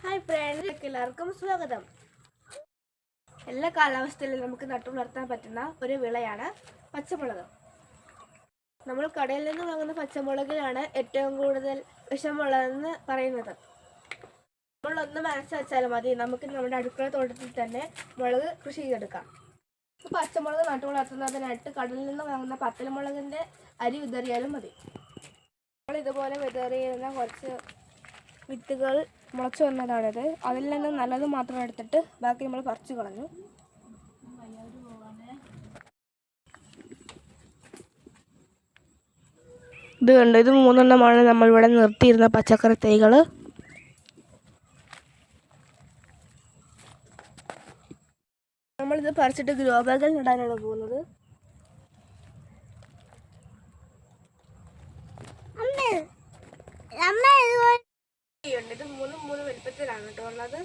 Hi friends, എല്ലാവർക്കും സ്വാഗതം. എല്ലാ കാലാവസ്ഥയിലും നമുക്ക് നട്ടുവളർത്താൻ പറ്റുന്ന ഒരു വിളയാണ് പച്ചമുളക്. നമ്മൾ കടയിൽ നിന്ന് വാങ്ങുന്ന പച്ചമുളകിലാണ് ഏറ്റവും കൂടുതൽ വിഷമുള്ളതെന്ന് പറയുന്നത്. നമ്മളൊന്ന് മനസ്സ് വെച്ചാൽ മതി, നമുക്ക് നമ്മുടെ അടുക്കള തോട്ടത്തിൽ തന്നെ മുളക് കൃഷി ചെയ്തെടുക്കാം. പച്ചമുളക് നട്ടുവളർത്തുന്നതിനായിട്ട് കടലിൽ നിന്ന് വാങ്ങുന്ന പത്തലമുളകിൻ്റെ അരി വിതറിയാലും മതി. നമ്മൾ ഇതുപോലെ വിതറിയിരുന്ന കുറച്ച് വിത്തുകൾ മുളച്ചു വന്നതാണിത്. അതിൽ നിന്ന് നല്ലത് മാത്രം എടുത്തിട്ട് ബാക്കി നമ്മൾ പറിച്ചു കളഞ്ഞു. ഇത് കണ്ടു, ഇത് 3 നമ്മളിവിടെ നിർത്തിയിരുന്ന പച്ചക്കറി തൈകൾ. നമ്മളിത് പറിച്ചിട്ട് ഗ്രോ ബാഗിൽ നടാനാണ് പോകുന്നത്. ഇത് 3 വലിപ്പത്തിലാണ് കേട്ടോ ഉള്ളത്.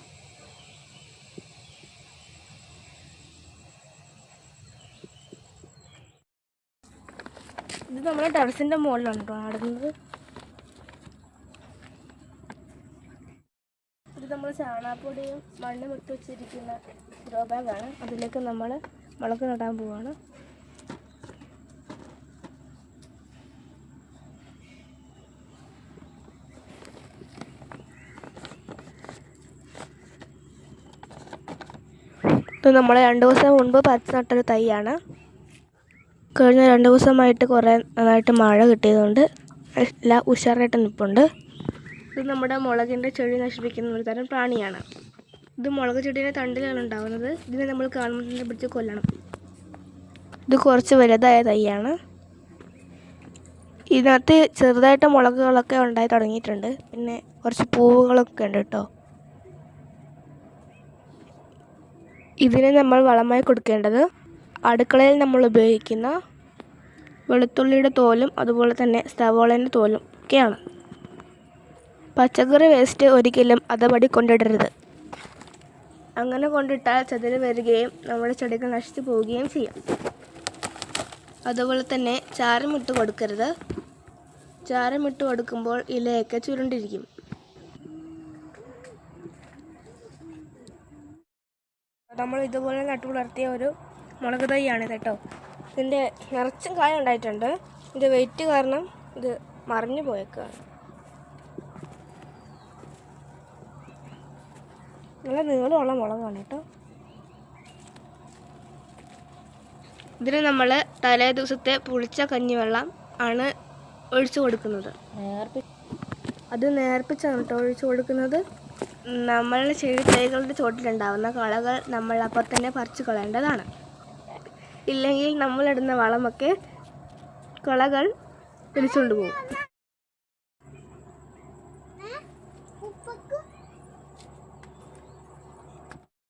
ഇത് നമ്മുടെ ടെറസിന്റെ മുകളിലാണ് കേട്ടോ നടുന്നത്. ഇത് നമ്മൾ ചാണകപ്പൊടിയും മണ്ണും ഇട്ട് വെച്ചിരിക്കുന്ന ഗ്രോ ബാഗാണ്. അതിലേക്ക് നമ്മൾ മുളക് നടാൻ പോവാണ്. ഇത് നമ്മൾ 2 ദിവസം മുൻപ് പറിച്ച് നട്ടൊരു തൈയാണ്. കഴിഞ്ഞ 2 ദിവസമായിട്ട് കുറേ നന്നായിട്ട് മഴ കിട്ടിയതുകൊണ്ട് എല്ലാം ഉഷാറായിട്ട് നിൽപ്പുണ്ട്. ഇത് നമ്മുടെ മുളകിൻ്റെ ചെടി നശിപ്പിക്കുന്ന ഒരു തരം പ്രാണിയാണ്. ഇത് മുളക് ചെടീൻ്റെ തണ്ടിലാണ് ഉണ്ടാകുന്നത്. ഇതിനെ നമ്മൾ കാണുമ്പോൾ തന്നെ പിടിച്ച് കൊല്ലണം. ഇത് കുറച്ച് വലുതായ തൈയാണ്. ഇതിനകത്ത് ചെറുതായിട്ട് മുളകുകളൊക്കെ ഉണ്ടായി തുടങ്ങിയിട്ടുണ്ട്. പിന്നെ കുറച്ച് പൂവുകളൊക്കെ ഉണ്ട് കേട്ടോ. ഇതിന് നമ്മൾ വളമായി കൊടുക്കേണ്ടത് അടുക്കളയിൽ നമ്മൾ ഉപയോഗിക്കുന്ന വെളുത്തുള്ളിയുടെ തോലും അതുപോലെ തന്നെ സവോളേൻ്റെ തോലും ഒക്കെയാണ്. പച്ചക്കറി വേസ്റ്റ് ഒരിക്കലും അതപടി കൊണ്ടിടരുത്. അങ്ങനെ കൊണ്ടിട്ടാൽ ചതിര് വരികയും നമ്മുടെ ചെടികൾ നശിച്ചു പോവുകയും ചെയ്യും. അതുപോലെ തന്നെ ചാരമിട്ട് കൊടുക്കരുത്. ചാരമിട്ട് കൊടുക്കുമ്പോൾ ഇലയൊക്കെ ചുരുണ്ടിരിക്കും. നമ്മൾ ഇതുപോലെ നട്ടുവളർത്തിയ ഒരു മുളക് തൈയാണ് കേട്ടോ. ഇതിൻ്റെ നിറച്ചും കായ ഉണ്ടായിട്ടുണ്ട്. ഇതിൻ്റെ വെയിറ്റ് കാരണം ഇത് മറിഞ്ഞു പോയേക്കാണ്. നല്ല നീളമുള്ള മുളകാണ് കേട്ടോ. ഇതിന് നമ്മൾ തലേ ദിവസത്തെ പുളിച്ച കഞ്ഞിവെള്ളം ആണ് ഒഴിച്ചു കൊടുക്കുന്നത്. അത് നേർപ്പിച്ചാണ് കേട്ടോ ഒഴിച്ചു കൊടുക്കുന്നത്. നമ്മളുടെ ചെടി തൈകളുടെ ചോട്ടിലുണ്ടാവുന്ന കളകൾ നമ്മൾ അപ്പോൾ തന്നെ പറിച്ചു കളയേണ്ടതാണ്. ഇല്ലെങ്കിൽ നമ്മളിടുന്ന വളമൊക്കെ കളകൾ പിടിച്ചുകൊണ്ട് പോകും.